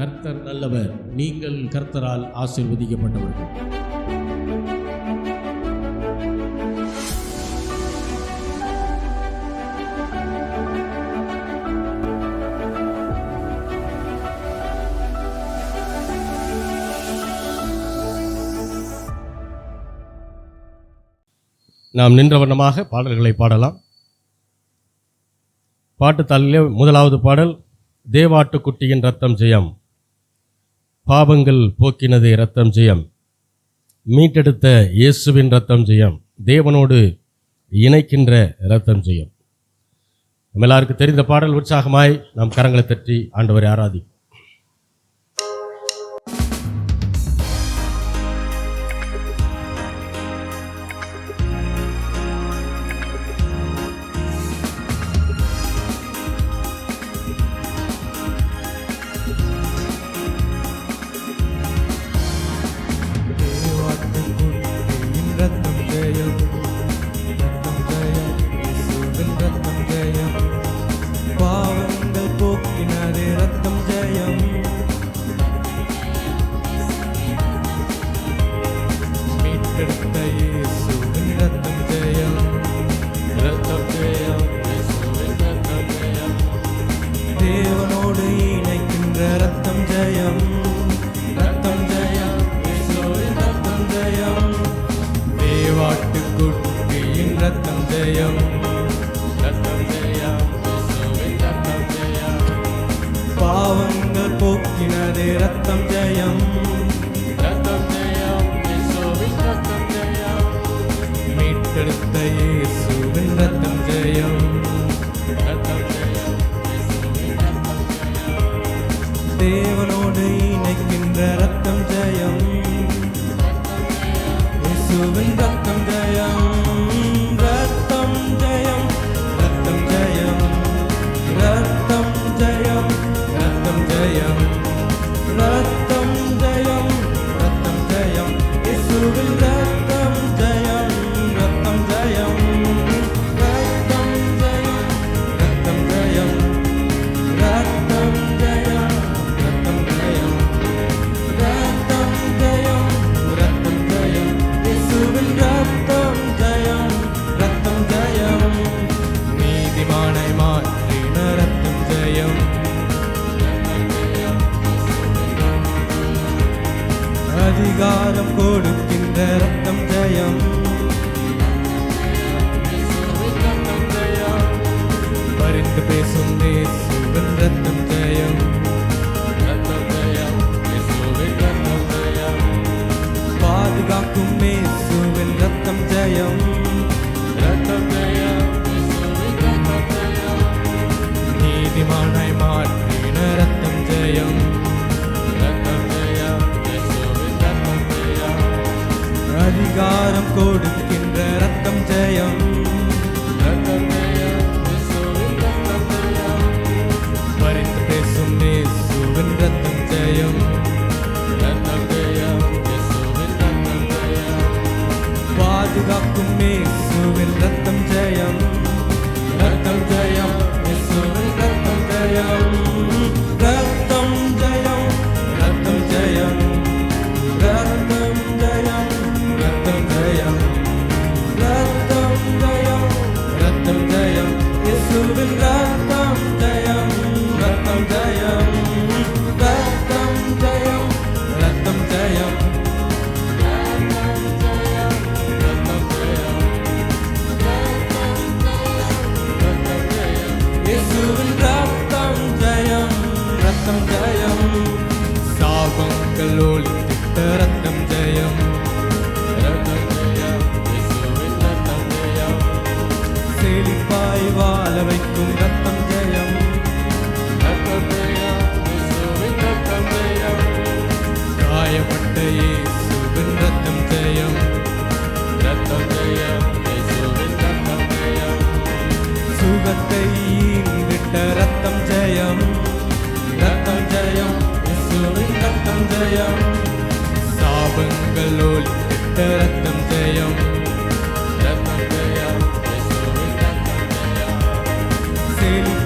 கர்த்தர் நல்லவர். நீங்கள் கர்த்தரால் ஆசீர்வதிக்கப்பட்டவர்கள். நாம் நின்ற வண்ணமாக பாடல்களை பாடலாம். பாட்டுத்தாளிலே முதலாவது பாடல், தேவாட்டுக்குட்டியின் இரத்தம் ஜெயம். பாவங்கள் போக்கினது இரத்தம் ஜெயம். மீட்டெடுத்த இயேசுவின் இரத்தம் ஜெயம். தேவனோடு இணைக்கின்ற இரத்தம் ஜெயம். நம்ம எல்லாருக்கும் தெரிந்த பாடல். உற்சாகமாய் நாம் கரங்களை தட்டி ஆண்டவரை ஆராதி. பாவங்கள் போக்கினது இரத்தம் ஜெயம். இரத்தம் ஜெயம். இயேசுவின் இரத்தம் ஜெயம். மீட்டெடுத்த இயேசுவின் இரத்தம் ஜெயம். இரத்தம் ஜெயம். இயேசுவின் இரத்தம் ஜெயம். தேவனோடு இணைக்கின்ற இரத்தம் ஜெயம். இயேசுவின் இரத்தம் ஜெயம். இரத்தம் ஜெயம். இரத்தம் ஜெயம். இரத்தம் ஜெயம். ரத்தம் ஜெயம். ரத்தம் ஜெயம். ரத்தம் ஜெயம். இயேசுவின் ரத்தம் ஜெயம். ரத்தம் ஜெயம். ரத்தம் ஜெயம். ரத்தம் ஜெயம். ரத்தம் ஜெயம். ரத்தம் ஜெயம். ரத்தம் ஜெயம். ரத்தம் ஜெயம். இயேசுவின் ரத்தம் ஜெயம். ரத்தம் ஜெயம். நீதிமானை மாற்றின ரத்தம் ஜெயம். அதிகாரம் கொடுக்கின்ற ரத்தம் ஜெயம். பரிந்து பேசும் இயேசுவின் ரத்தம் ஜெயம். ரத்தம் ஜெயம். இயேசுவின் ரத்தம் ஜெயம். பாதுகாக்கும் இயேசுவின் ரத்தம் ஜெயம். ரத்தம் ஜெயம். இயேசுவின் ரத்தம் ஜெயம். நீதிமானாய் மாற்றின ரத்தம் ஜெயம். அதிகாரம் கொடுக்கின்ற ரத்தம் ஜெயம். ரத்தம் ஜெயம். இயேசுவின் ரத்தம் ஜெயம். பரிந்து பேசும் இயேசுவின் ரத்தம் ஜெயம். ரத்தம் ஜெயம். இயேசுவின் ரத்தம் ஜெயம். பாதுகாக்கும் இயேசுவின் ரத்தம் ஜெயம். ரத்தம் ஜெயம். இயேசுவின் ரத்தம் ஜெயம். ரத்தம் ஜெயம். ரத்தம் ஜெயம். ரத்தம் ஜெயம். ரத்தம் ஜெயம். ரத்தம் ஜெயம். ரத்தம் ஜெயம். இயேசுவின் ரத்தம் ஜெயம். ரத்தம் ஜெயம். ரத்தம் ஜெயம். ரத்தம் ஜெயம். ரத்தம் ஜெயம். ரத்தம் ஜெயம். இயேசுவின் ரத்தம் ஜெயம். ரத்தம் ஜெயம். சாபங்கள் ஒழித்திட்ட ரத்தம் ஜெயம். செழிப்பாய் வாழ வைக்கும் ரத்தம் ஜெயம். ரத்தம் ஜெயம். இயேசுவின் ரத்தம் ஜெயம். காயப்பட்ட இயேசுவின் ரத்தம் ஜெயம். ரத்தம் ஜெயம். இயேசுவின் ரத்தம் ஜெயம். சுகத்தை ஈந்திட்ட ரத்தம் ஜெயம். ரத்தம் ஜெயம். இயேசுவின் ரத்தம் ஜெயம். சாபங்கள் ஒழித்திட்ட ரத்தம் ஜெயம். ரத்தம் ஜெயம். இயேசுவின் ரத்தம் ஜெயம்.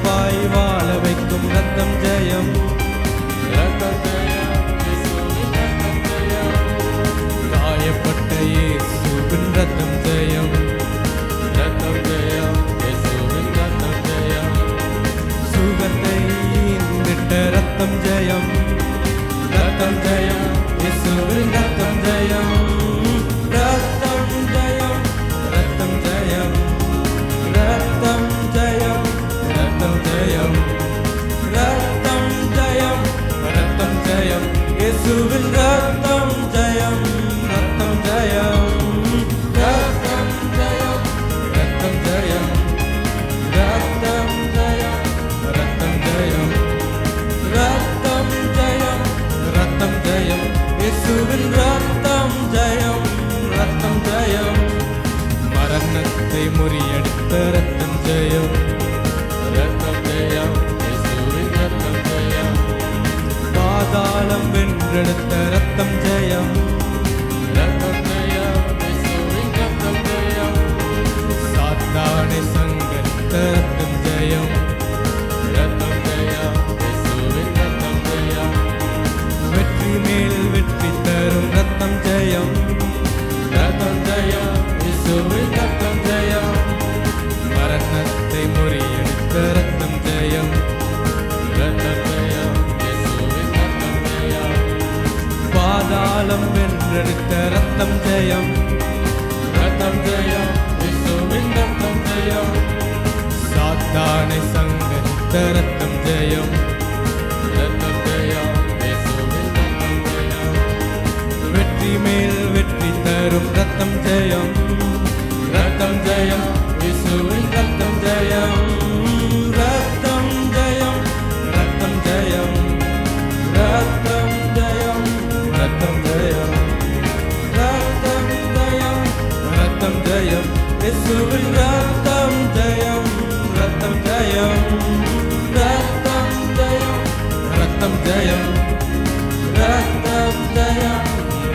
முறியெடுத்த ரத்தம் ஜெயம், ரத்தம் ஜெயம், இயேசுவின் ரத்தம் ஜெயம். சாத்தானை சங்கரித்த ரத்தம் ஜெயம், ரத்தம் ஜெயம், இயேசுவின் ரத்தம் ஜெயம். வெற்றி மேல் வெற்றி தரும் ரத்தம் ஜெயம், ரத்தம் ஜெயம், இயேசுவின் ரத்தம் ஜெயம். மரணத்தை முறியடித்த ரத்தம் ஜெயம், ரத்தம் ஜெயம், இயேசுவின் ரத்தம் ஜெயம். பாதாளம் வென்றெடுத்த ரத்தம் ஜெயம், ரத்தம் ஜெயம், இயேசுவின் ரத்தம் ஜெயம். சாத்தானை சங்கரித்த ரத்தம் ஜெயம், ரத்தம் ஜெயம், இயேசுவின் ரத்தம் ஜெயம். வெற்றி மேல் வெற்றி தரும் ரத்தம் ஜெயம், ரத்தம் ஜெயம், இயேசுவின் ரத்தம் ஜெயம். ரத்தம் ஜெயம், ரத்தம் ஜெயம், ரத்தம் ஜெயம், ரத்தம் ஜெயம், ரத்தம் ஜெயம், ரத்தம் ஜெயம், இயேசுவின் ரத்தம் ஜெயம், ரத்தம் ஜெயம், ரத்தம் ஜெயம், ரத்தம் ஜெயம், ரத்தம் ஜெயம்,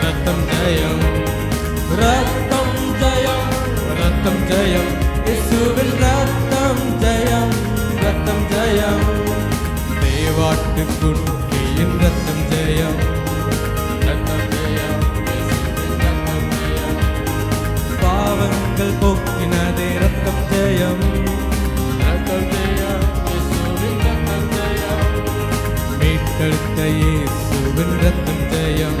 ரத்தம் ஜெயம், ரத்தம் ஜெயம், ரத்தம் ஜெயம், இயேசுவின் ரத்தம் ஜெயம், ரத்தம் ஜெயம். தேவாட்டுக்குட்டியின் ரத்தம் ஜெயம், ரத்தம் ஜெயம், இயேசுவின் ரத்தம் ஜெயம். பாவங்கள் போக்கினதே ரத்தம் ஜெயம், ரத்தம் ஜெயம், இயேசுவின் ரத்தம் ஜெயம். மீட்டெடுத்த இயேசுவின் ரத்தம் ஜெயம்,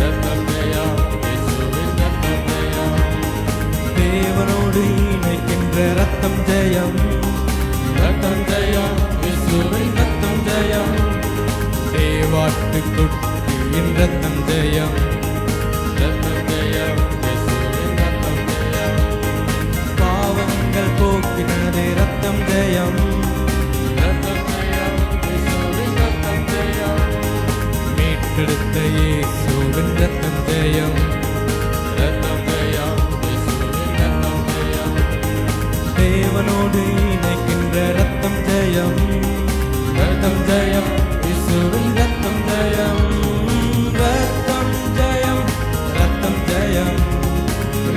ரத்தம் ஜெயம், இயேசுவின் ரத்தம் ஜெயம். தேவனோடு இணைக்கின்ற ரத்தம் ஜெயம், ரத்தம் ஜெயம், இயேசுவின் ரத்தம் ஜெயம். தேவாட்டுக்குட்டியின் ரத்தம் ஜெயம், ரத்தம் ஜெயம், இயேசுவின் ரத்தம் ஜெயம். பாவங்கள் போக்கினதே ரத்தம் ஜெயம், ரத்தம் ஜெயம், இயேசுவின் ரத்தம் ஜெயம். மீட்டெடுத்த இயேசுவின் ரத்தம் ஜெயம், ரத்தம் ஜெயம், இயேசுவின் ரத்தம் ஜெயம். தேவனோடு இணைக்கின்ற ரத்தம் ஜெயம், ரத்தம் ஜெயம், இயேசுவின் ரத்தம் ஜெயம். ரத்தம் ஜெயம், ரத்தம் ஜெயம்,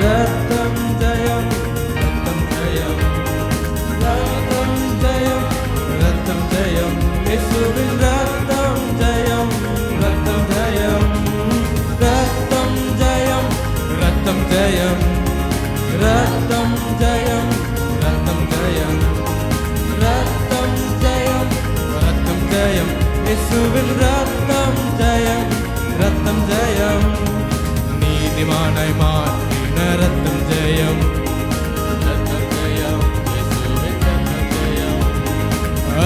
ரத்தம் ஜெயம், ரத்தம் ஜெயம், ரத்தம் ஜெயம், ரத்தம் ஜெயம், இயேசுவின் ரத்தம் ஜெயம், ரத்தம் ஜெயம், ரத்தம் ஜெயம், ரத்தம் ஜெயம், ரத்தம் ஜெயம், ரத்தம் ஜெயம், ரத்தம் ஜெயம், ரத்தம் ஜெயம், இயேசுவின் ரத்தம் ஜெயம், ரத்தம் ஜெயம். நீதிமானாய் மாற்றின ரத்தம் ஜெயம், ரத்தம் ஜெயம், இயேசுவின் ரத்தம் ஜெயம்.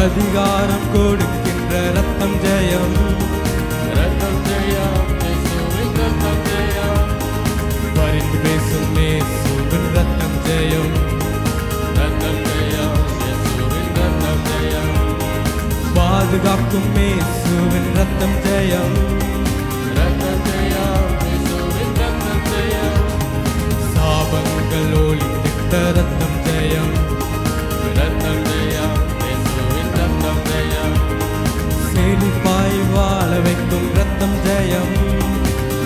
அதிகாரம் கொடுக்கின்ற ரத்தம் ஜெயம், ரத்தம் ஜெயம், இயேசுவின் ரத்தம் ஜெயம். பரிந்து பேசும் இயேசுவின் ரத்தம் ஜெயம், ரத்தம் ஜெயம், இயேசுவின் ரத்தம் ஜெயம். பாதுகாக்கும் இயேசுவின் ரத்தம் ஜெயம், ரத்தம் ஜெயம், இயேசுவின் ரத்தம் ஜெயம். சாபங்கள் ஒழித்திட்ட ரத்தம் ஜெயம், ரத்தம் ஜெயம், இயேசுவின் ரத்தம் ஜெயம். செழிப்பாய் வாழ வைக்கும் ரத்தம் ஜெயம்,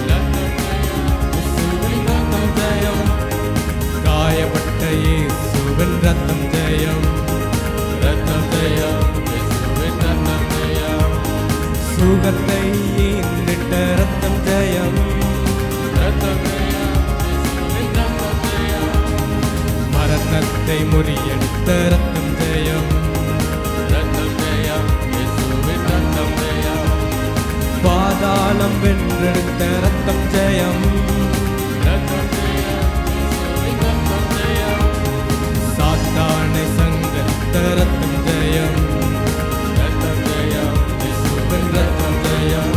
ரத்தம் ஜெயம், இயேசுவின் ரத்தம் ஜெயம். காயப்பட்ட இயேசுவின் ரத்தம் ஜெயம், ரத்தம் ஜெயம், இயேசுவின் ரத்தம் ஜெயம். சுகத்தை ஈந்திட்ட ரத்தம் ஜெயம், ரத்தம் ஜெயம், இயேசுவின் ரத்தம் ஜெயம். மரணத்தை முறியடித்த ரத்தம் ஜெயம், ரத்தம் ஜெயம், இயேசுவின் ரத்தம் ஜெயம். பாதாளம் வென்றெடுத்த ரத்தம் ஜெயம், ரத்தம் ஜெயம், இயேசுவின் ரத்தம் ஜெயம். சாத்தானை சங்கரித்த ரத்தம் ஜெயம், ரத்தம் ஜெயம், இயேசுவின் ரத்தம் ஜெயம்.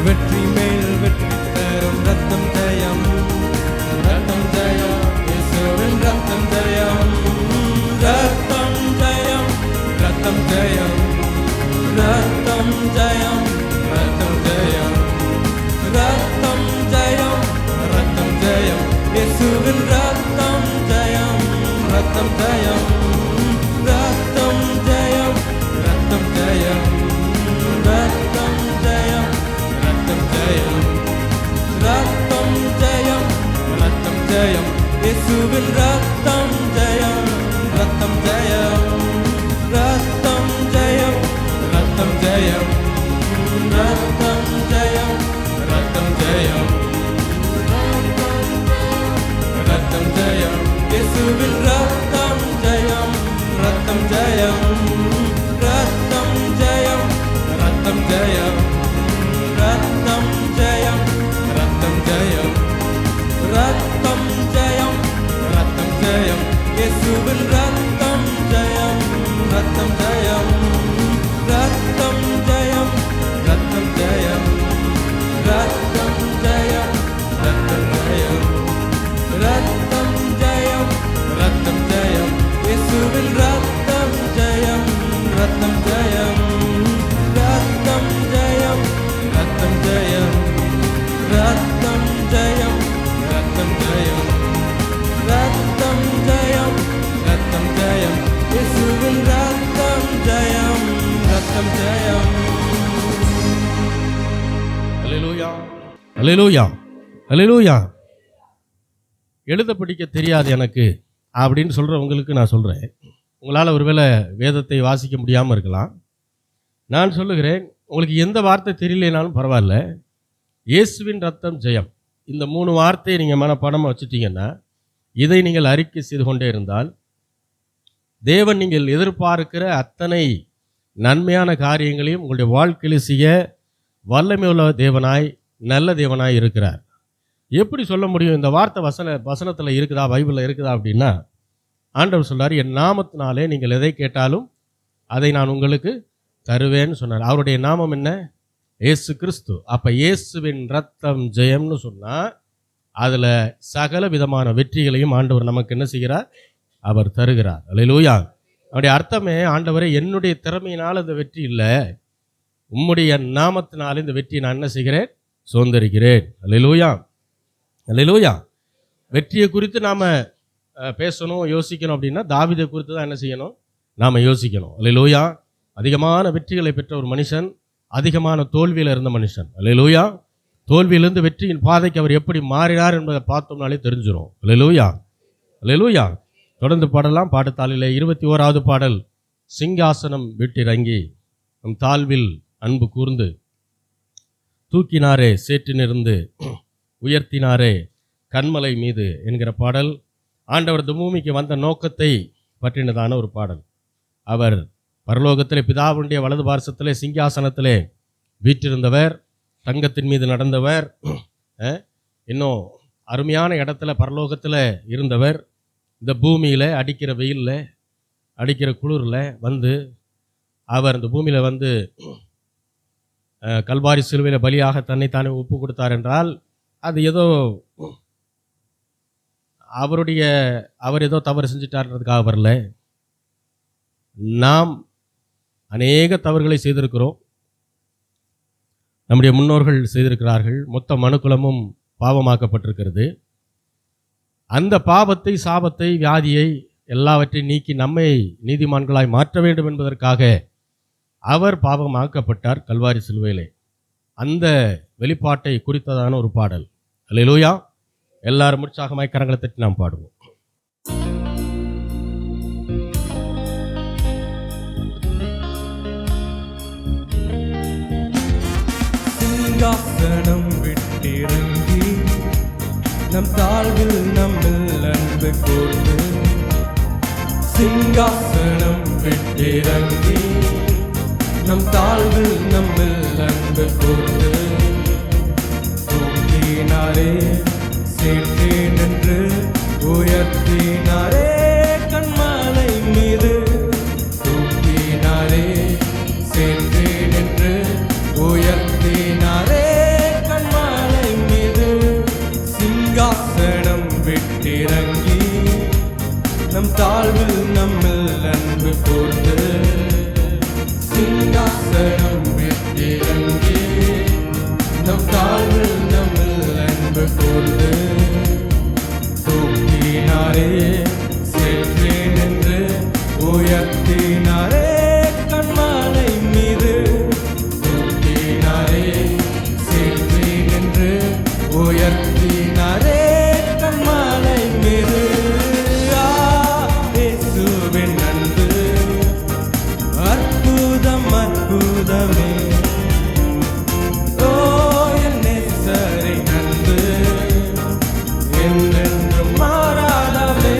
வெற்றி மேல் வெற்றி தரும் ரத்தம் ஜெயம், ரத்தம் ஜெயம், இயேசுவின் ரத்தம் ஜெயம். ரத்தம் ஜெயம், ரத்தம் ஜெயம், ரத்தம் ஜெயம், ரத்தம் ஜெயம், ரத்தம் ஜெயம், ரத்தம் ஜெயம். ரத்தம் ஜெயம் ரத்தம் ஜெயம் ரத்தம் ஜெயம் ரத்தம் ஜெயம் ரத்தம் ஜெயம் ரத்தம் ஜெயம் ரத்தம் ஜெயம் இயேசுவின் ரத்தம் ஜெயம் ரத்தம் ஜெயம் ரத்தம் ஜெயம் ரத்தம் ஜெயம் ரத்தம் ஜெயம் ரத்தம் ஜெயம் ரத்தம் ஜெயம் ரத்தம் ஜெயம் இயேசுவின் ரத்தம் ஜெயம் ரத்தம் ஜெயம் ரத்தம் ஜெயம் ரத்தம் ஜெயம் ரத்தம் ஜெயம் ரத்தம் ஜெயம் ரத்தம் ஜெயம் ரத்தம் ஜெயம் இயேசுவின் ரத்தம் ஜெயம் ரத்தம் ஜெயம். அல்லேலூயா அல்லேலூயா அல்லேலூயா. எழுத படிக்க தெரியாது எனக்கு அப்படின்னு சொல்கிறவங்களுக்கு நான் சொல்கிறேன், உங்களால் ஒருவேளை வேதத்தை வாசிக்க முடியாமல் இருக்கலாம். நான் சொல்லுகிறேன், உங்களுக்கு எந்த வார்த்தை தெரியலனாலும் பரவாயில்ல, இயேசுவின் ரத்தம் ஜெயம் இந்த 3 வார்த்தையை நீங்கள் மனப்பாடமாக வச்சுட்டீங்கன்னா, இதை நீங்கள் அறிக்கை செய்து கொண்டே இருந்தால், தேவன் நீங்கள் எதிர்பார்க்கிற அத்தனை நன்மையான காரியங்களையும் உங்களுடைய வாழ்க்கையில் செய்ய வல்லமையுள்ள தேவனாய் நல்ல தேவனாய் இருக்கிறார். எப்படி சொல்ல முடியும்? இந்த வார்த்தை வசனத்தில் இருக்குதா, பைபிளில் இருக்குதா அப்படின்னா, ஆண்டவர் சொல்றார், என் நாமத்தினாலே நீங்கள் எதை கேட்டாலும் அதை நான் உங்களுக்கு தருவேன்னு சொன்னார். அவருடைய நாமம் என்ன? இயேசு கிறிஸ்து. அப்போ இயேசுவின் ரத்தம் ஜெயம்னு சொன்னால் அதில் சகல விதமான வெற்றிகளையும் ஆண்டவர் நமக்கு என்ன செய்கிறார்? அவர் தருகிறார். அல்லேலூயா. அவருடைய அர்த்தமே, ஆண்டவரே என்னுடைய திறமையினால் இந்த வெற்றி இல்லை, உம்முடைய நாமத்தினால இந்த வெற்றியை நான் என்ன செய்கிறேன்? சுதந்திரிக்கிறேன். அல்லேலூயா அல்லேலூயா. வெற்றியை குறித்து நாம் பேசணும் யோசிக்கணும் அப்படின்னா தாவீதை குறித்து தான் என்ன செய்யணும்? நாம் யோசிக்கணும். அல்லேலூயா. அதிகமான வெற்றிகளை பெற்ற ஒரு மனுஷன், அதிகமான தோல்வியில் இருந்த மனுஷன். அல்லேலூயா. தோல்வியிலிருந்து வெற்றியின் பாதைக்கு அவர் எப்படி மாறினார் என்பதை பார்த்தோம்னாலே தெரிஞ்சிடும். அல்லேலூயா அல்லேலூயா. தொடர்ந்து பாடலாம். பாடத்தாளிலே 21வது பாடல். சிங்காசனம் விட்டிறங்கி நம் தாழ்வில் அன்பு கூர்ந்து தூக்கினாரே சேற்றினிருந்து உயர்த்தினாரே கண்மலை மீது என்கிற பாடல் ஆண்டவர் இந்த பூமிக்கு வந்த நோக்கத்தை பற்றினதான ஒரு பாடல். அவர் பரலோகத்திலே பிதாவுடைய வலது பார்சத்திலே சிங்காசனத்திலே வீற்றிருந்தவர், தங்கத்தின் மீது நடந்தவர், இன்னும் அருமையான இடத்துல பரலோகத்தில் இருந்தவர். இந்த பூமியில் அடிக்கிற வெயிலில் அடிக்கிற குளிரில் வந்து அவர் இந்த பூமியில் வந்து கல்வாரி சிலுவையில் பலியாக தன்னைத்தானே ஒப்பு கொடுத்தார் என்றால், அது ஏதோ அவர் ஏதோ தவறு செஞ்சிட்டார்ன்றதுக்காக வரல. நாம் அநேக தவறுகளை செய்திருக்கிறோம், நம்முடைய முன்னோர்கள் செய்திருக்கிறார்கள். மொத்த மனுக்குலமும் பாவமாக்கப்பட்டிருக்கிறது. அந்த பாவத்தை, சாபத்தை, வியாதியை எல்லாவற்றையும் நீக்கி நம்மை நீதிமான்களாய் மாற்ற வேண்டும் என்பதற்காக அவர் பாவமாக்கப்பட்டார் கல்வாரி சிலுவையிலே. அந்த வெளிப்பாட்டை குறித்ததான ஒரு பாடல். அல்லேலூயா. எல்லாரும் உற்சாகமாய் கரங்களை தட்டி நாம் பாடுவோம். சிங்காசனம் விட்டிறங்கி நம் தாழ்வில் நம்மில் அன்பு கூர்ந்து, சிங்காசனம் விட்டிறங்கி நம் தாழ்வில் நம்மில் அன்பு கூர்ந்து, தூக்கினாரே சேற்றி நின்று உயர்த்தினாரே கண்மலை மீது, தூக்கினாரே சேற்றி நின்று உயர்த்தினாரே கண்மலை மீது, சிங்காசனம் விட்டிறங்கி நம் தாழ்வில் நம்மில் அன்பு கூர்ந்து, சிங்காசனம் விட்டிறங்கி நம் தாழ்வில் நம்மில் அன்பு கூர்ந்து, தூக்கினாரே சேற்றி நின்று உயர்த்தினாரே கண்மலை மீது, தூக்கினாரே சேற்றி நின்று உயர்த்தினாரே கண்மலை மீது. இயேசுவின் அன்பு அற்புதம் அற்புதமே, ஓ என் நேசரின் அன்பு என்றென்றும் மாறாதவே.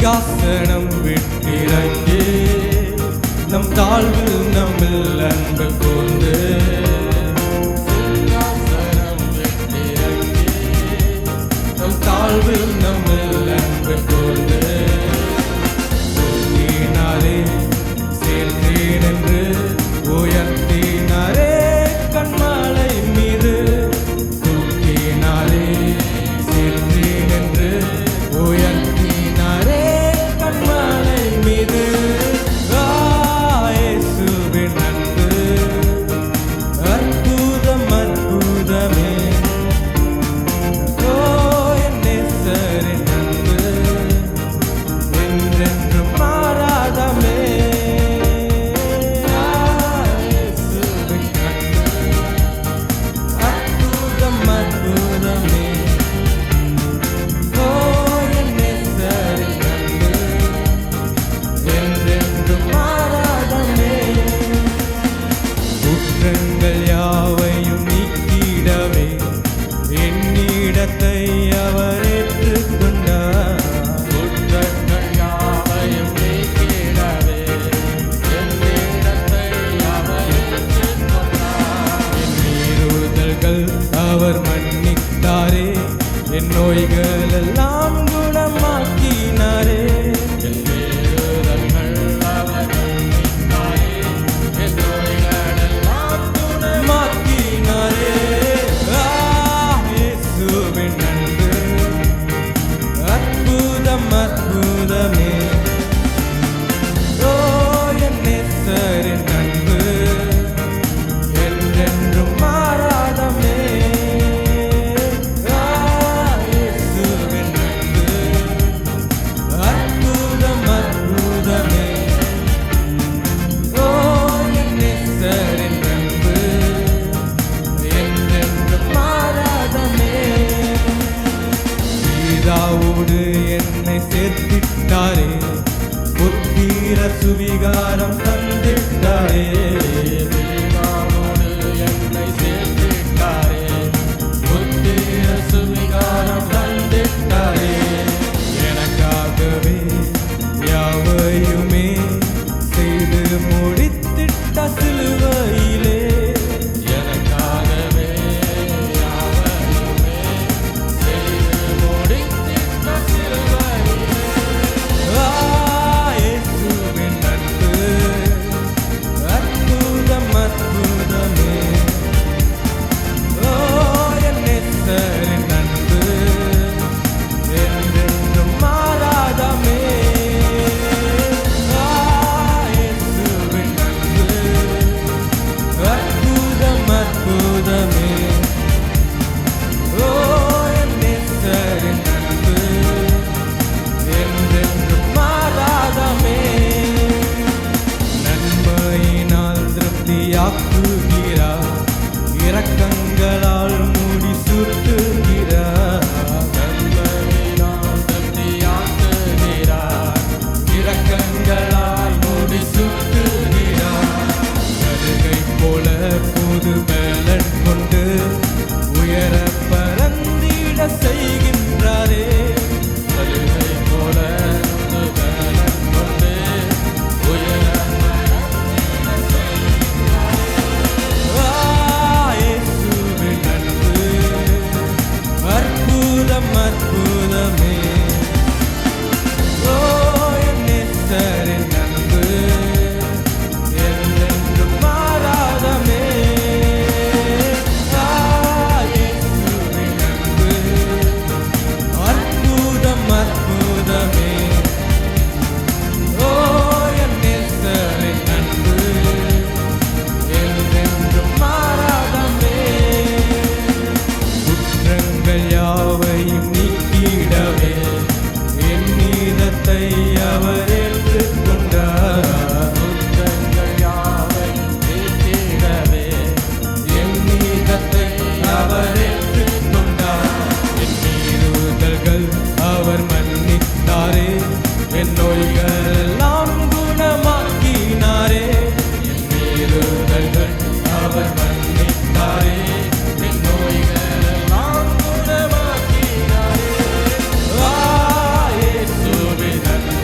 சிங்காசனம் விட்டிறங்கி நம் தாழ்வில் நம்மில் அன்பு கூர்ந்து சிங்காசனம் விட்டிறங்கி நம் தாழ்வில் நம்மில் அன்பு கூர்ந்து தூக்கினாரே சேர்த்தேன் என்று உயர்த்தினாரே கண்மலை மீது தூக்கினாரே சேர்த்தேன் என்று உயர்த்தினாரே கண்மலை மீது இயேசுவின் அன்பு அற்புதம் அற்புதமே ஓ என் நேசரின் அன்பு என்றென்றும் மாறாதமே இயேசுவின் அன்பு அற்புதம் அற்புதமே ஓ என் நேசரின் அன்பு என்றென்றும் மாறாதமே குற்றங்கள் யாவையும் நீக்கிடவே என்னிடத்தை அவர் ஏற்றுக்கொண்டார் குற்றங்கள் யாவையும் நீக்கிடவே என்னிடத்தை அவர் ஏற்றுக்கொண்டார் என் மீறுதல்கள் அவர் மன்னித்தாரே என் நோய்கள் எல்லாம் குணமாக்கினாரே என் மீறுதல்கள் அவர் மன்னித்தாரே என் நோய்கள் எல்லாம் குணமாக்கினாரே இயேசுவின் அன்பு அற்புதம் அற்புதமே ஓ என் நேசரின் அன்பு என்றென்றும் மாறாதமே இயேசுவின் அன்பு அற்புதம் அற்புதமே ஓ என் நேசரின் அன்பு என்றென்றும் மாறாதமே பிதாவோடு என்னை சேர்த்திட்டாரே புத்திர சுவிகாரம் தந்திட்டாரே பிதாவோடு என்னை சேர்த்திட்டாரே புத்திர சுவிகாரம் தந்திட்டாரே எனக்காகவே யாவையுமே செய்து முடித்திட்ட சிலுவையிலே எனக்காகவே யாவையுமே செய்து முடித்திட்ட சிலுவையிலே இயேசுவின் அன்பு அற்புதம் அற்புதமே ஓ என் நேசரின் அன்பு என்றென்றும் மாறாதமே இயேசுவின் அன்பு அற்புதம் அற்புதமே ஓ என் நேசரின் அன்பு என்றென்றும் மாறாதமே நன்மையினால் திருப்தியாக்குகிறார் இரக்கங்களால் மூடி சுட்டுகிறார் நன்மையினால் திருப்தியாக்குகிறார் இரக்கங்களால் மூடி சுட்டுகிறார் கழுகை போல புது பலன் கொண்டு உயர பறந்திட செய்கின்றாரே கழுகை போல புது பலன் கொண்டு உயர இயேசுவின் அன்பு அற்புதம் அற்புதமே ஓ என் நேசரின் அன்பு என்றென்றும் மாறாதமே இயேசுவின் அன்பு அற்புதம் அற்புதமே ஓ என் நேசரின் அன்பு என்றென்றும் மாறாதமே குற்றங்கள் யாவையும் நீக்கிடவே என் நீதத்தை அவர் ஏற்றுக்கொண்டார் குற்றங்கள் யாவையும் நீக்கிடவே என் நீதத்தை அவர் ஏற்றுக்கொண்டார் என் மீறுதல்கள் அவர் மன்னித்தாரே என் நோய்கள் எல்லாம் குணமாக்கினாரே என் மீறுதல்கள் அவர் மன்னித்தாரே என் நோய்கள் எல்லாம் குணமாக்கினாரே இயேசுவின் அன்பு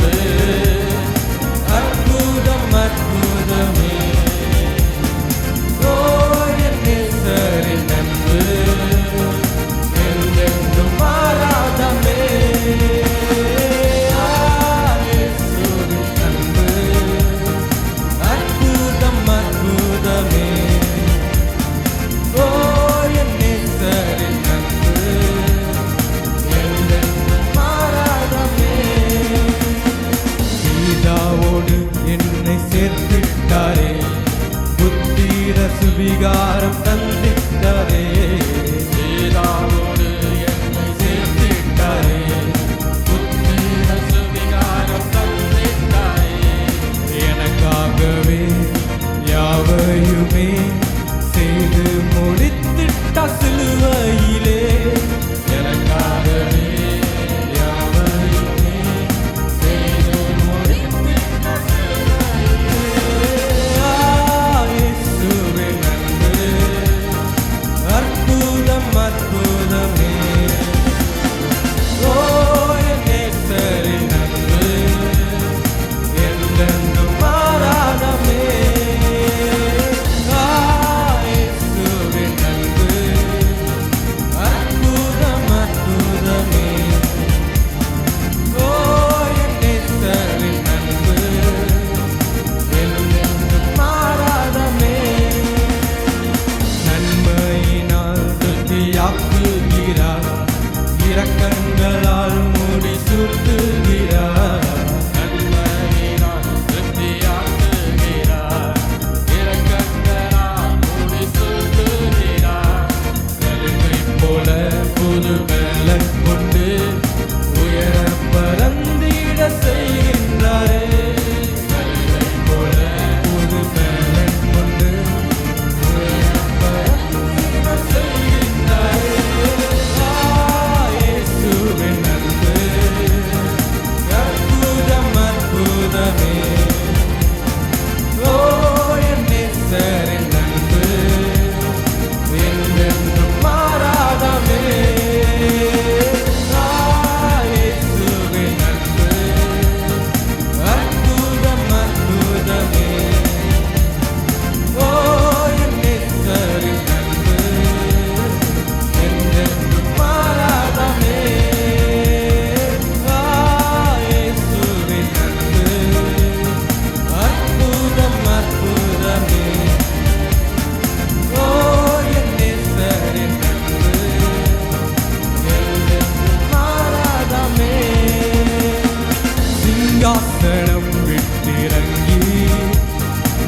சிங்காசனம் விட்டிறங்கி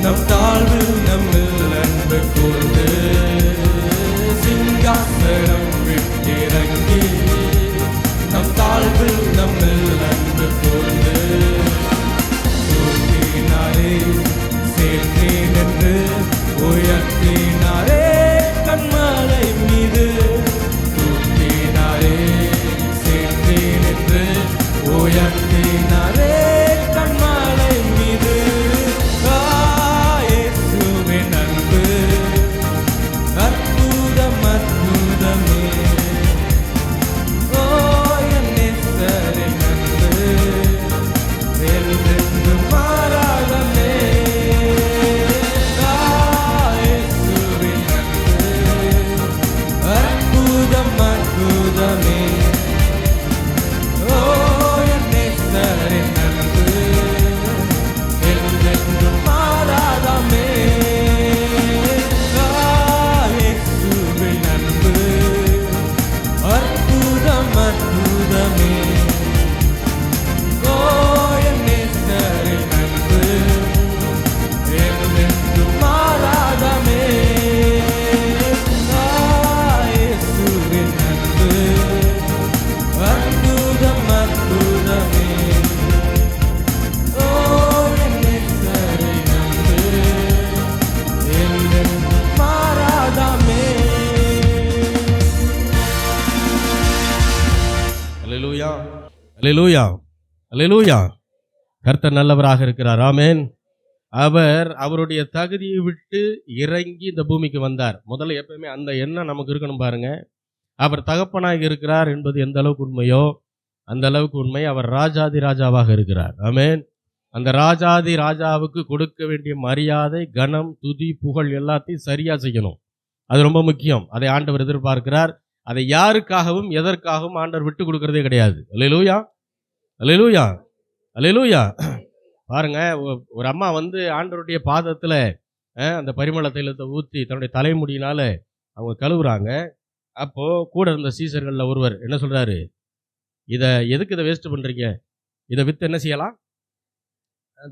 நம் தாழ்வில் நம்மில் அன்பு கூர்ந்து, சிங்காசனம் விட்டிறங்கி நம் தாழ்வில் நம்மில் அன்பு கூர்ந்து, தூக்கினாரே சேர்த்தேன் என்று உயர்த்தினாரே கண்மலை மீது, தூக்கினாரே சேர்த்தேன் என்று உயர்த்தினாரே கண்மலை மீது. இயேசுவின் அன்பு அற்புதம் அற்புதமே, ஓ என் நேசரின் அன்பு என்றென்றும் மாறாதமே. இயேசுவின் அன்பு அற்புதம் அற்புதமே, ஓ என் நேசரின் அன்பு என்றென்றும் மாறாதமே. இயேசுவின் அன்பு அற்புதம் அற்புதமே, ஓ என் நேசரின் அன்பு என்றென்றும் மாறாதமே. இயேசுவின் அன்பு அற்புதம் அற்புதமே, ஓ என் நேசரின் அன்பு என்றென்றும் மாறாதமே. அல்லேலூயா, அல்லேலூயா, அல்லேலூயா. கர்த்தர் நல்லவராக இருக்கிறார். ஆமென். அவர் அவருடைய தகுதியை விட்டு இறங்கி இந்த பூமிக்கு வந்தார். முதல்ல எப்பவுமே அந்த எண்ணம் நமக்கு இருக்கணும் பாருங்க. அவர் தகப்பனாக இருக்கிறார் என்பது எந்த அளவுக்கு உண்மையோ அந்த அளவுக்கு உண்மை. அவர் ராஜாதி ராஜாவாக இருக்கிறார். ஆமென். அந்த ராஜாதி ராஜாவுக்கு கொடுக்க வேண்டிய மரியாதை, கனம், துதி, புகழ் எல்லாத்தையும் சரியா செய்யணும். அது ரொம்ப முக்கியம். அதை ஆண்டவர் எதிர்பார்க்கிறார். அதை யாருக்காகவும் எதற்காகவும் ஆண்டவர் விட்டு கொடுக்கறதே கிடையாது. அல்லேலூயா, அல்லேலூயா, அல்லேலூயா. பாருங்க, ஒரு அம்மா வந்து ஆண்டவருடைய பாதத்துல அந்த பரிமள தைலத்தை ஊற்றி தன்னுடைய தலைமுடியினால அவங்க கழுவுறாங்க. அப்போ கூட இருந்த சீசர்கள்ல ஒருவர் என்ன சொல்றாரு, எதுக்கு இதை வேஸ்ட் பண்றீங்க, இதை வித்து என்ன செய்யலாம்,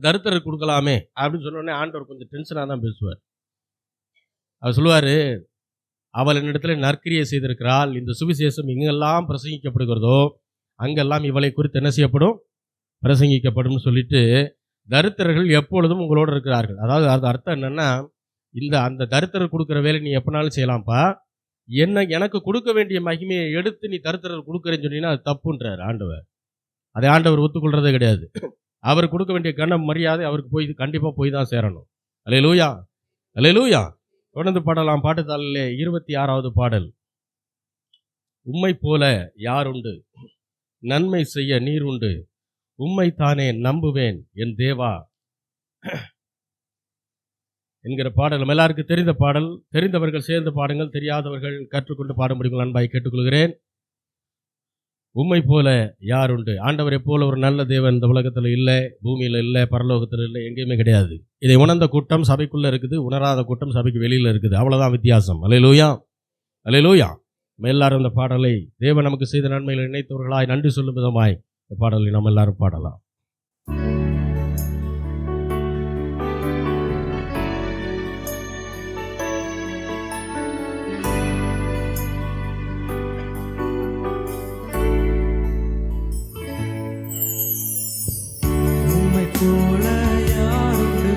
தரித்திரருக்கு கொடுக்கலாமே அப்படின்னு சொன்ன உடனே ஆண்டவர் கொஞ்சம் டென்ஷனாக தான் பேசுவார். அவர் சொல்லுவார், அவள் என்னிடத்துல நற்கிரியை செய்திருக்கிறாள், இந்த சுவிசேஷம் எங்கெல்லாம் பிரசங்கிக்கப்படுகிறதோ அங்கெல்லாம் இவளை குறித்து என்ன செய்யப்படும், பிரசங்கிக்கப்படும் சொல்லிட்டு, தரித்திரர்கள் எப்பொழுதும் உங்களோடு இருக்கிறார்கள். அதாவது அது அர்த்தம் என்னன்னா, அந்த தரித்திரர் கொடுக்குற வேலை நீ எப்பனாலும் செய்யலாம்ப்பா, எனக்கு கொடுக்க வேண்டிய மகிமையை எடுத்து நீ தரித்திரர் கொடுக்குறேன்னு சொன்னீங்கன்னா அது தப்புன்றார் ஆண்டவர். அதை ஆண்டவர் ஒத்துக்கொள்றதே கிடையாது. அவர் கொடுக்க வேண்டிய கனம் மரியாதை அவருக்கு கண்டிப்பாக போய் தான் சேரணும். அல்லேலூயா, அல்லேலூயா. தொடர்ந்து பாடலாம். பாட்டுத்தாளிலே 26வது பாடல். உம்மை போல யார் உண்டு, நன்மை செய்ய நீர் உண்டு, உம்மை தானே நம்புவேன் என் தேவா என்கிற பாடல் நம்ம எல்லாருக்கும் தெரிந்த பாடல். தெரிந்தவர்கள் சேர்ந்து பாடுங்கள், தெரியாதவர்கள் கற்றுக்கொண்டு பாட முடியுங்கள் அன்பாய் கேட்டுக்கொள்கிறேன். உம்மை போல யார் உண்டு. ஆண்டவரை போல ஒரு நல்ல தேவன் இந்த உலகத்தில் இல்லை, பூமியில் இல்லை, பரலோகத்தில் இல்லை, எங்கேயுமே கிடையாது. இதை உணர்ந்த கூட்டம் சபைக்குள்ளே இருக்குது, உணராத கூட்டம் சபைக்கு வெளியில் இருக்குது. அவ்வளோதான் வித்தியாசம். அல்லேலூயா, அல்லேலூயா. நம்ம எல்லாரும் இந்த பாடலை தேவன் நமக்கு செய்த நன்மைகளை நினைத்தவர்களாய் நன்றி சொல்லும் விதமாய் இந்த பாடலை நம்ம எல்லாரும் பாடலாம். போல யாருண்டு,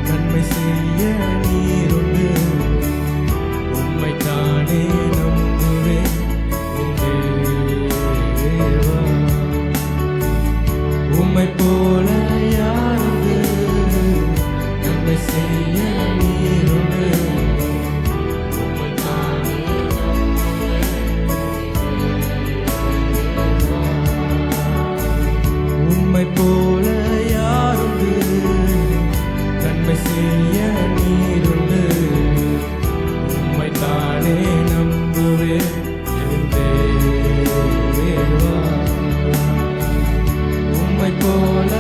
நன்மை செய்ய நீருண்டு, உம்மை தானே நம்புவேன் என் தேவா. உம்மை போல யாருண்டு, நன்மை செய்ய நீருண்டு, உம்மை தானே உம்மை போல யாருண்டு, நன்மை செய்ய நீருண்டு, உம்மை தானே நம்புவேன் என் தேவா. உம்மை போல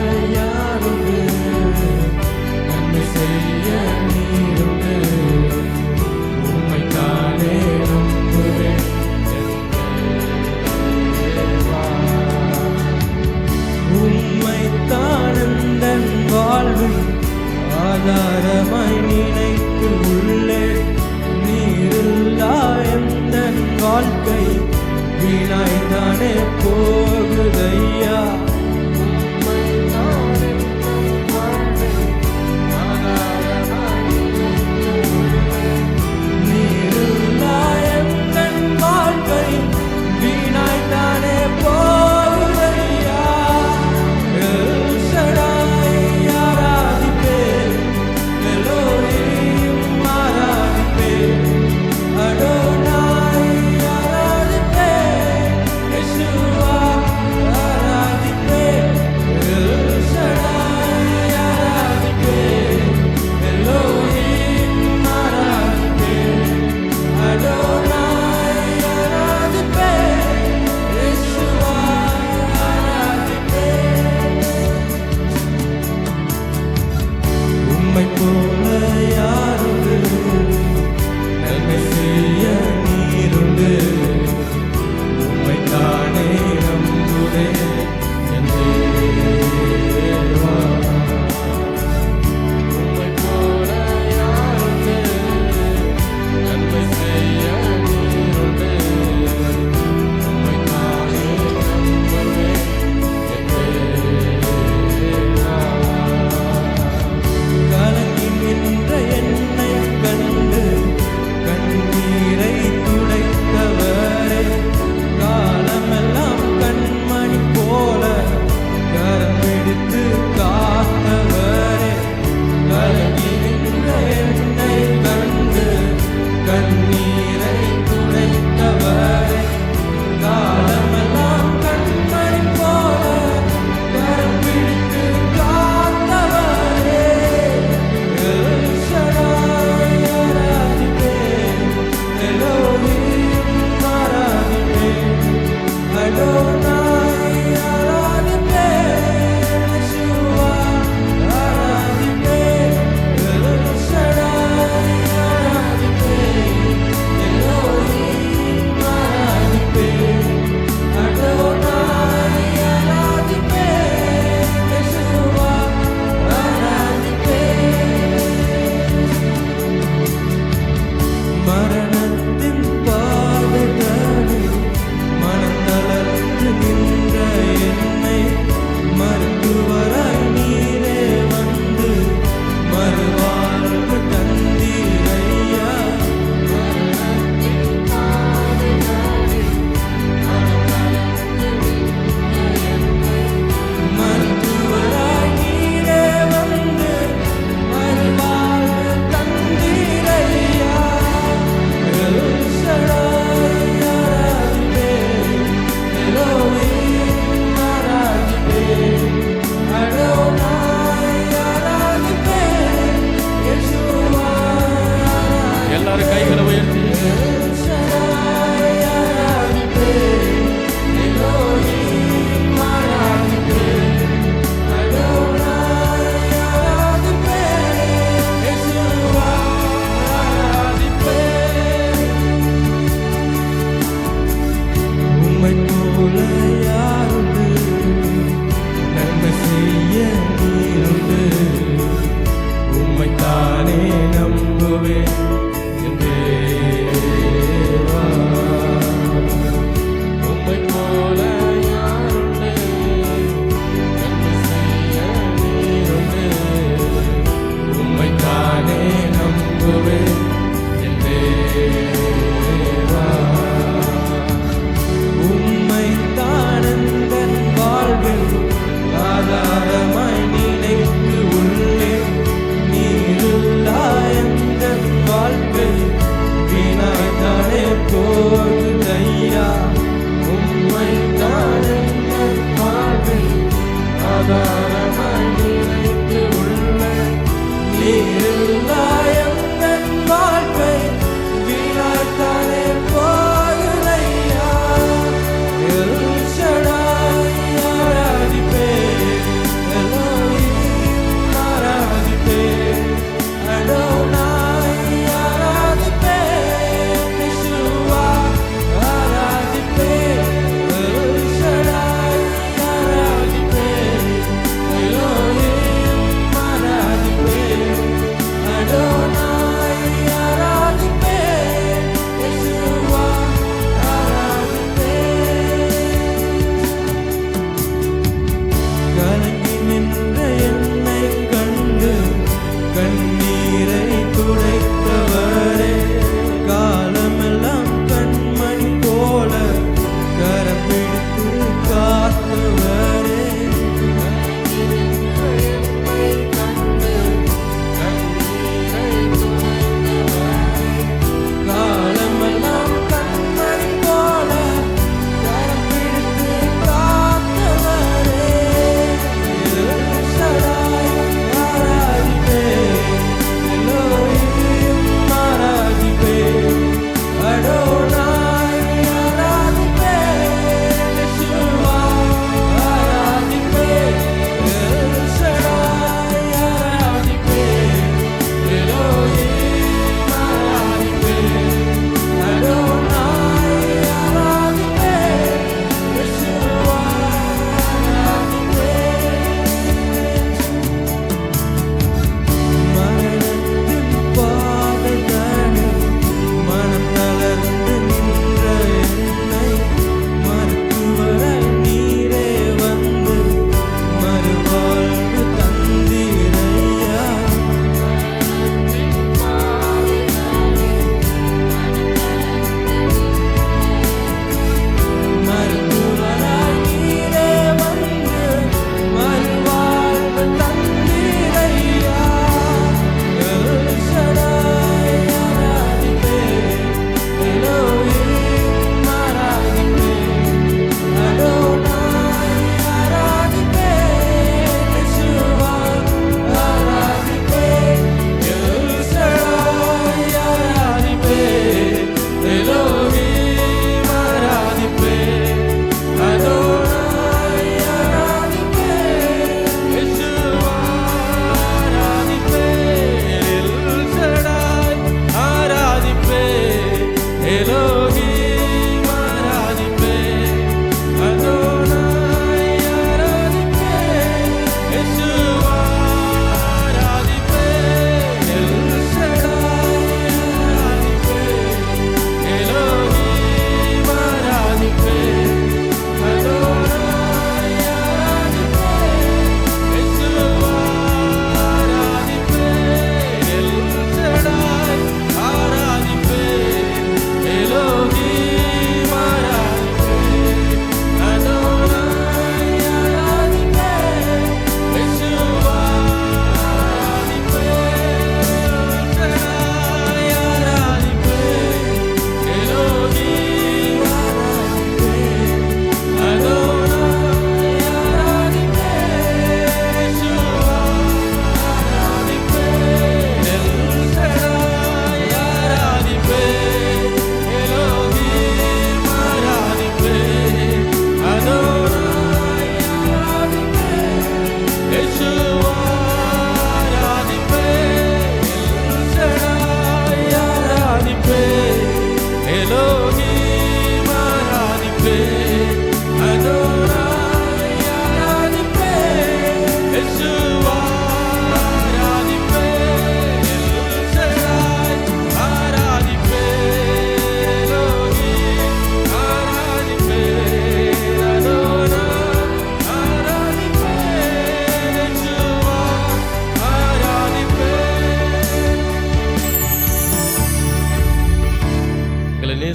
ஆதாரமாய் நினைத்து உள்ளே நீரில்லா எந்தன் வாழ்க்கை வீணாய்தானே போகுதையா. நீரில்லா எந்தன் வாழ்க்கை வீணாய்தானே போகுதையா. எல் ஷடாய் ஆராதிப்பேன், எலோஹிம் ஆராதிப்பேன், அடோனாய் ஆராதிப்பேன், யெஷுவா ஆராதிப்பேன். எல் ஷடாய் ஆராதிப்பேன், எலோஹிம் ஆராதிப்பேன், அடோனாய் ஆராதிப்பேன், யெஷுவா ஆராதிப்பேன். உம்மை போல யாருண்டு, நன்மை செய்ய நீருண்டு. உம்மை தானே நம்புவேன் என் தேவா. உம்மை போல யாருண்டு, நன்மை செய்ய நீருண்டு. உம்மை தானே நம்புவேன் என் தேவா. கலங்கி நின்ற என்னை கண்டு கண்ணீரை துடைத்தவரே, காலமெல்லாம் கண்மணி போல கரம் பிடித்து காத்தவரே. கலங்கி நின்ற என்னை கண்டு கண்ணீரை துடைத்தவரே, காலமெல்லாம் கண்மணி போல கரம் பிடித்து காத்தவரே. எல் ஷடாய் ஆராதிப்பேன், எலோஹிம் ஆராதிப்பேன், அடோனாய் ஆராதிப்பேன், யெஷுவா ஆராதிப்பேன். எல் ஷடாய் ஆராதிப்பேன், எலோஹிம் ஆராதிப்பேன், அடோனாய் ஆராதிப்பேன், யெஷுவா ஆராதிப்பேன். மரணத்தின் பாதைகளில் மனம் தளர்ந்து நின்ற என்னை மருத்துவராய் நீரே வந்து மறுவாழ்வு தந்தீரையா. மருத்துவராய் நீரே வந்து மறுவாழ்வு தந்தீரையா. எல் ஷடாய் ஆராதிப்பேன், எலோஹிம் ஆராதிப்பேன், அடோனாய் ஆராதிப்பேன், யெஷுவா ஆராதிப்பேன். எல்லாரும் கைகளை உயர்த்தி எல் ஷடாய் ஆராதிப்பேன், எலோஹிம் ஆராதிப்பேன், அடோனாய் ஆராதிப்பேன், யெஷுவா ஆராதிப்பேன். உம்மை போல யாருண்டு, நன்மை செய்ய நீருண்டு. உம்மை தானே நம்புவேன் என் தேவா. உம்மை போல யாருண்டு, நன்மை செய்ய நீருண்டு. உம்மை தானே நம்புவேன் என் தேவா. உம்மை தானந்தன் வாழ்வில் ஆதாரமாய் நினைத்து உள்ளே நீருல்லா எந்தன் வாழ்க்கை வீணாய்தானே போகுதையா. உம்மை தானந்தன் வாழ்வில் ஆதாரமாய் நினைத்து உள்ளே நீருல்லா எந்தன் வாழ்க்கை வீணாய்தானே போகுதையா. எல் ஷடாய் ஆராதிப்பேன், எலோஹிம் ஆராதிப்பேன், அடோனாய் ஆராதிப்பேன், யெஷுவா ஆராதிப்பேன். எல் ஷடாய் ஆராதிப்பேன்,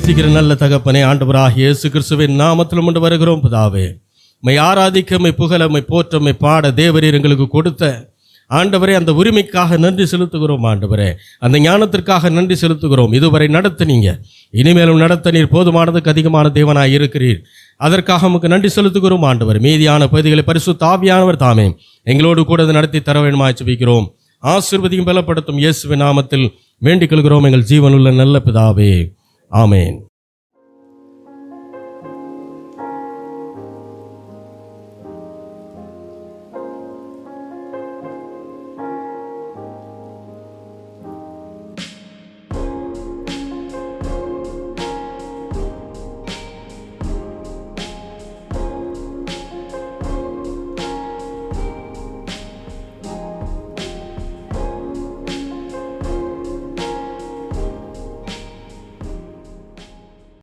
நேசிக்கிற நல்ல தகப்பனே, ஆண்டவராகிய இயேசு கிறிஸ்துவின் நாமத்தில் கொண்டு வருகிறோம் பிதாவே. மை ஆராதிக்க, மை புகழ, மை போற்ற, மை பாட தேவரீர் எங்களுக்கு கொடுத்த ஆண்டவரே அந்த உரிமைக்காக நன்றி செலுத்துகிறோம். ஆண்டவரே அந்த ஞானத்திற்காக நன்றி செலுத்துகிறோம். இதுவரை நடத்தினீங்க, இனிமேலும் நடத்த நீர் போதுமானதுக்கு அதிகமான தேவனாய் இருக்கிறீர். அதற்காக உமக்கு நன்றி செலுத்துகிறோம். ஆண்டவர் மீதியான பகுதிகளை பரிசுத்த ஆவியானவர் தாமே எங்களோடு கூட நடத்தி தர வேண்டுமாய் ஜெபிக்கிறோம். ஆசீர்வதியும் பலப்படுத்தும் இயேசுவின் நாமத்தில் வேண்டிக் கொள்கிறோம் எங்கள் ஜீவனுள்ள நல்ல பிதாவே. ஆமேன்.